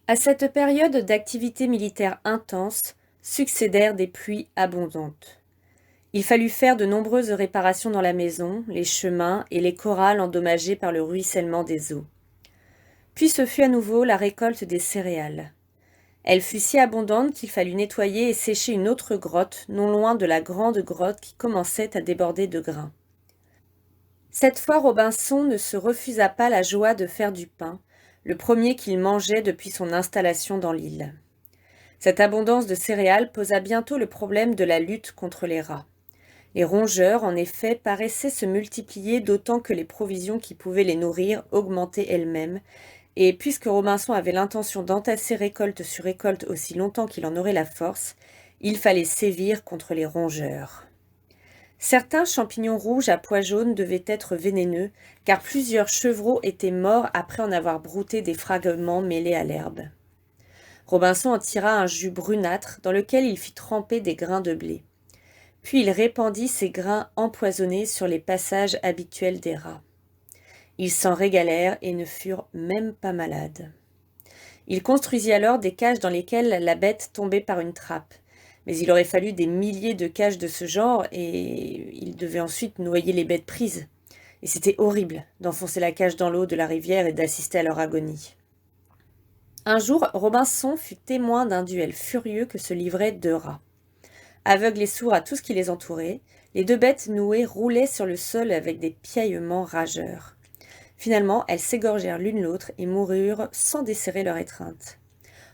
À cette période d'activité militaire intense succédèrent des pluies abondantes. Il fallut faire de nombreuses réparations dans la maison, les chemins et les corrals endommagés par le ruissellement des eaux. Puis ce fut à nouveau la récolte des céréales. Elle fut si abondante qu'il fallut nettoyer et sécher une autre grotte, non loin de la grande grotte qui commençait à déborder de grains. Cette fois Robinson ne se refusa pas la joie de faire du pain, le premier qu'il mangeait depuis son installation dans l'île. Cette abondance de céréales posa bientôt le problème de la lutte contre les rats. Les rongeurs, en effet, paraissaient se multiplier d'autant que les provisions qui pouvaient les nourrir augmentaient elles-mêmes, et puisque Robinson avait l'intention d'entasser récolte sur récolte aussi longtemps qu'il en aurait la force, il fallait sévir contre les rongeurs. Certains champignons rouges à pois jaunes devaient être vénéneux, car plusieurs chevreaux étaient morts après en avoir brouté des fragments mêlés à l'herbe. Robinson en tira un jus brunâtre dans lequel il fit tremper des grains de blé. Puis il répandit ces grains empoisonnés sur les passages habituels des rats. Ils s'en régalèrent et ne furent même pas malades. Il construisit alors des cages dans lesquelles la bête tombait par une trappe. Mais il aurait fallu des milliers de cages de ce genre et il devait ensuite noyer les bêtes prises. Et c'était horrible d'enfoncer la cage dans l'eau de la rivière et d'assister à leur agonie. Un jour, Robinson fut témoin d'un duel furieux que se livraient deux rats. Aveugles et sourds à tout ce qui les entourait, les deux bêtes nouées roulaient sur le sol avec des piaillements rageurs. Finalement, elles s'égorgèrent l'une l'autre et moururent sans desserrer leur étreinte.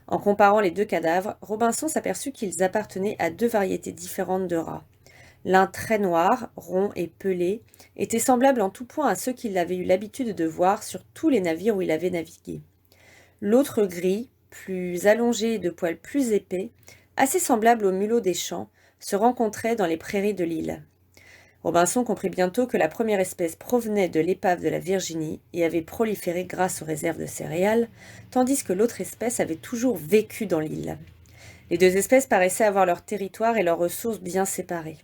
En comparant les deux cadavres, Robinson s'aperçut qu'ils appartenaient à deux variétés différentes de rats. L'un très noir, rond et pelé, était semblable en tout point à ceux qu'il avait eu l'habitude de voir sur tous les navires où il avait navigué. L'autre gris, plus allongé et de poils plus épais, assez semblable au mulot des champs, se rencontrait dans les prairies de l'île. Robinson comprit bientôt que la première espèce provenait de l'épave de la Virginie et avait proliféré grâce aux réserves de céréales, tandis que l'autre espèce avait toujours vécu dans l'île. Les deux espèces paraissaient avoir leur territoire et leurs ressources bien séparés.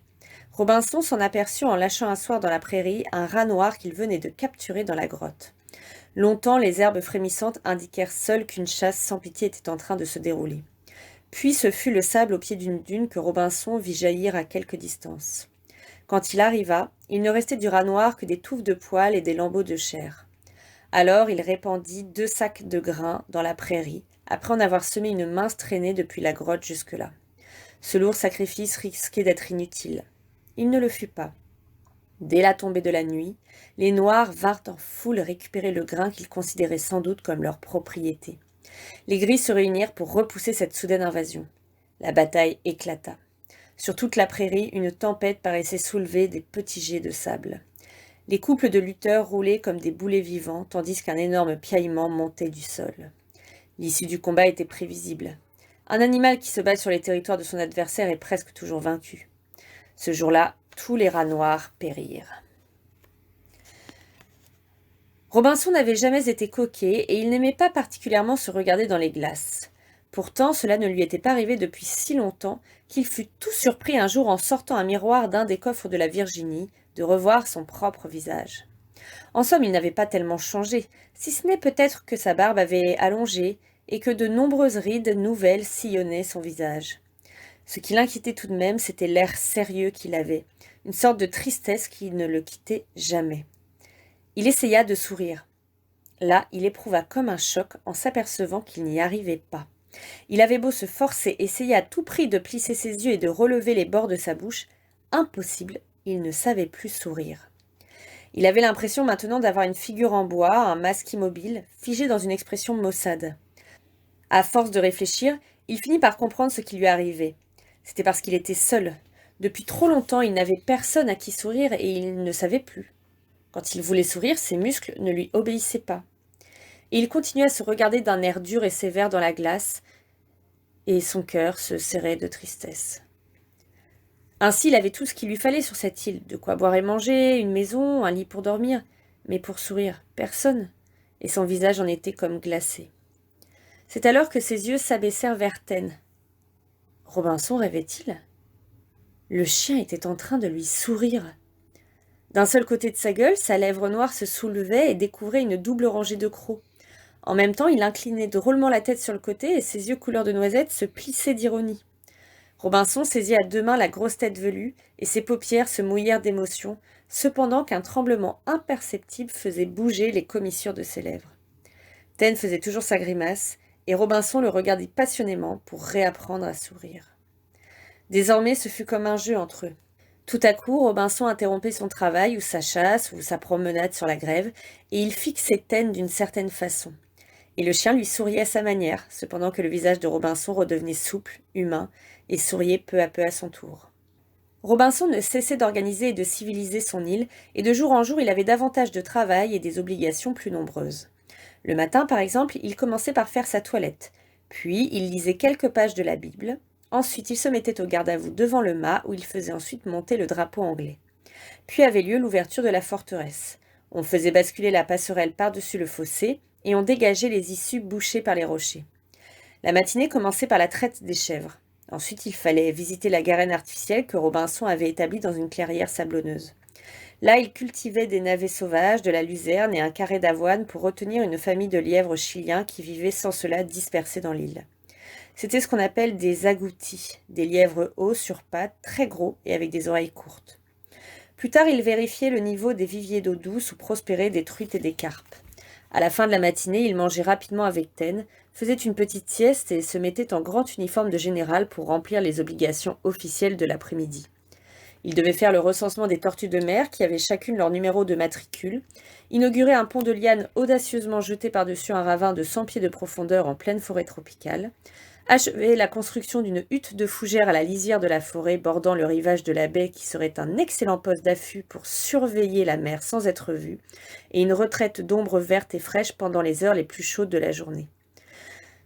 Robinson s'en aperçut en lâchant un soir dans la prairie un rat noir qu'il venait de capturer dans la grotte. Longtemps, les herbes frémissantes indiquèrent seules qu'une chasse sans pitié était en train de se dérouler. Puis ce fut le sable au pied d'une dune que Robinson vit jaillir à quelque distance. Quand il arriva, il ne restait du rat noir que des touffes de poils et des lambeaux de chair. Alors il répandit 2 sacs de grains dans la prairie, après en avoir semé une mince traînée depuis la grotte jusque-là. Ce lourd sacrifice risquait d'être inutile. Il ne le fut pas. Dès la tombée de la nuit, les Noirs vinrent en foule récupérer le grain qu'ils considéraient sans doute comme leur propriété. Les Gris se réunirent pour repousser cette soudaine invasion. La bataille éclata. Sur toute la prairie, une tempête paraissait soulever des petits jets de sable. Les couples de lutteurs roulaient comme des boulets vivants, tandis qu'un énorme piaillement montait du sol. L'issue du combat était prévisible. Un animal qui se bat sur les territoires de son adversaire est presque toujours vaincu. Ce jour-là, tous les rats noirs périrent. Robinson n'avait jamais été coquet et il n'aimait pas particulièrement se regarder dans les glaces. Pourtant, cela ne lui était pas arrivé depuis si longtemps qu'il fut tout surpris un jour en sortant un miroir d'un des coffres de la Virginie de revoir son propre visage. En somme, il n'avait pas tellement changé, si ce n'est peut-être que sa barbe avait allongé et que de nombreuses rides nouvelles sillonnaient son visage. Ce qui l'inquiétait tout de même, c'était l'air sérieux qu'il avait, une sorte de tristesse qui ne le quittait jamais. Il essaya de sourire. Là, il éprouva comme un choc en s'apercevant qu'il n'y arrivait pas. Il avait beau se forcer, essayer à tout prix de plisser ses yeux et de relever les bords de sa bouche, impossible, il ne savait plus sourire. Il avait l'impression maintenant d'avoir une figure en bois, un masque immobile, figé dans une expression maussade. À force de réfléchir, il finit par comprendre ce qui lui arrivait. C'était parce qu'il était seul. Depuis trop longtemps, il n'avait personne à qui sourire et il ne savait plus. Quand il voulait sourire, ses muscles ne lui obéissaient pas. Et il continuait à se regarder d'un air dur et sévère dans la glace, et son cœur se serrait de tristesse. Ainsi, il avait tout ce qu'il lui fallait sur cette île, de quoi boire et manger, une maison, un lit pour dormir, mais pour sourire, personne, et son visage en était comme glacé. C'est alors que ses yeux s'abaissèrent vers Taine. Robinson rêvait-il? Le chien était en train de lui sourire. D'un seul côté de sa gueule, sa lèvre noire se soulevait et découvrait une double rangée de crocs. En même temps, il inclinait drôlement la tête sur le côté et ses yeux couleur de noisette se plissaient d'ironie. Robinson saisit à deux mains la grosse tête velue et ses paupières se mouillèrent d'émotion, cependant qu'un tremblement imperceptible faisait bouger les commissures de ses lèvres. Ten faisait toujours sa grimace et Robinson le regardait passionnément pour réapprendre à sourire. Désormais, ce fut comme un jeu entre eux. Tout à coup, Robinson interrompait son travail ou sa chasse ou sa promenade sur la grève et il fixait Ten d'une certaine façon. Et le chien lui souriait à sa manière, cependant que le visage de Robinson redevenait souple, humain, et souriait peu à peu à son tour. Robinson ne cessait d'organiser et de civiliser son île, et de jour en jour il avait davantage de travail et des obligations plus nombreuses. Le matin, par exemple, il commençait par faire sa toilette, puis il lisait quelques pages de la Bible, ensuite il se mettait au garde-à-vous devant le mât où il faisait ensuite monter le drapeau anglais. Puis avait lieu l'ouverture de la forteresse. On faisait basculer la passerelle par-dessus le fossé, et on dégageait les issues bouchées par les rochers. La matinée commençait par la traite des chèvres. Ensuite, il fallait visiter la garenne artificielle que Robinson avait établie dans une clairière sablonneuse. Là, il cultivait des navets sauvages, de la luzerne et un carré d'avoine pour retenir une famille de lièvres chiliens qui vivaient sans cela dispersés dans l'île. C'était ce qu'on appelle des agoutis, des lièvres hauts sur pattes, très gros et avec des oreilles courtes. Plus tard, il vérifiait le niveau des viviers d'eau douce où prospéraient des truites et des carpes. À la fin de la matinée, il mangeait rapidement avec Ten, faisait une petite sieste et se mettait en grand uniforme de général pour remplir les obligations officielles de l'après-midi. Il devait faire le recensement des tortues de mer qui avaient chacune leur numéro de matricule, inaugurer un pont de lianes audacieusement jeté par-dessus un ravin de 100 pieds de profondeur en pleine forêt tropicale, achever la construction d'une hutte de fougères à la lisière de la forêt bordant le rivage de la baie qui serait un excellent poste d'affût pour surveiller la mer sans être vu, et une retraite d'ombre verte et fraîche pendant les heures les plus chaudes de la journée.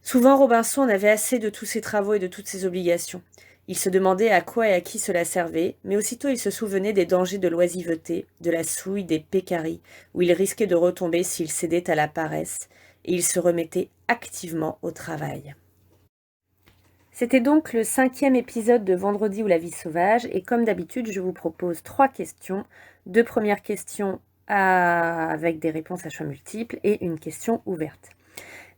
Souvent, Robinson en avait assez de tous ses travaux et de toutes ses obligations. Il se demandait à quoi et à qui cela servait, mais aussitôt il se souvenait des dangers de l'oisiveté, de la souille, des pécaris, où il risquait de retomber s'il cédait à la paresse, et il se remettait activement au travail. C'était donc le 5e épisode de Vendredi ou la vie sauvage, et comme d'habitude, je vous propose 3 questions. 2 premières questions avec des réponses à choix multiples et une question ouverte.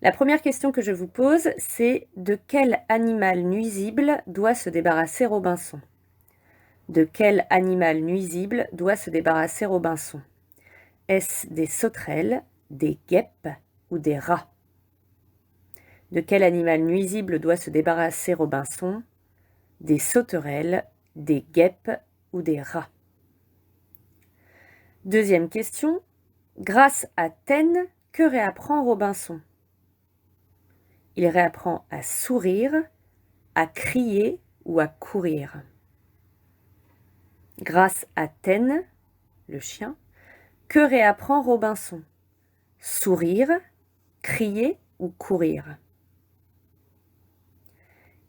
La première question que je vous pose, c'est de quel animal nuisible doit se débarrasser Robinson ? De quel animal nuisible doit se débarrasser Robinson ? Est-ce des sauterelles, des guêpes ou des rats ? De quel animal nuisible doit se débarrasser Robinson ? Des sauterelles, des guêpes ou des rats ? Deuxième question. Grâce à Ten, que réapprend Robinson ? Il réapprend à sourire, à crier ou à courir. Grâce à Ten, le chien, que réapprend Robinson ? Sourire, crier ou courir ?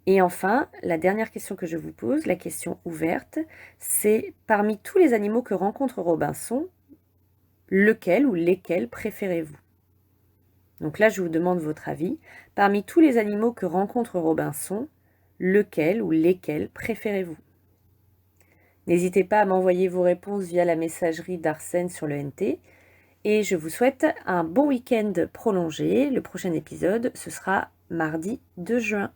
Et enfin, la dernière question que je vous pose, la question ouverte, c'est parmi tous les animaux que rencontre Robinson, lequel ou lesquels préférez-vous ? Donc là, je vous demande votre avis. Parmi tous les animaux que rencontre Robinson, lequel ou lesquels préférez-vous ? N'hésitez pas à m'envoyer vos réponses via la messagerie d'Arsène sur le NT. Et je vous souhaite un bon week-end prolongé. Le prochain épisode, ce sera mardi 2 juin.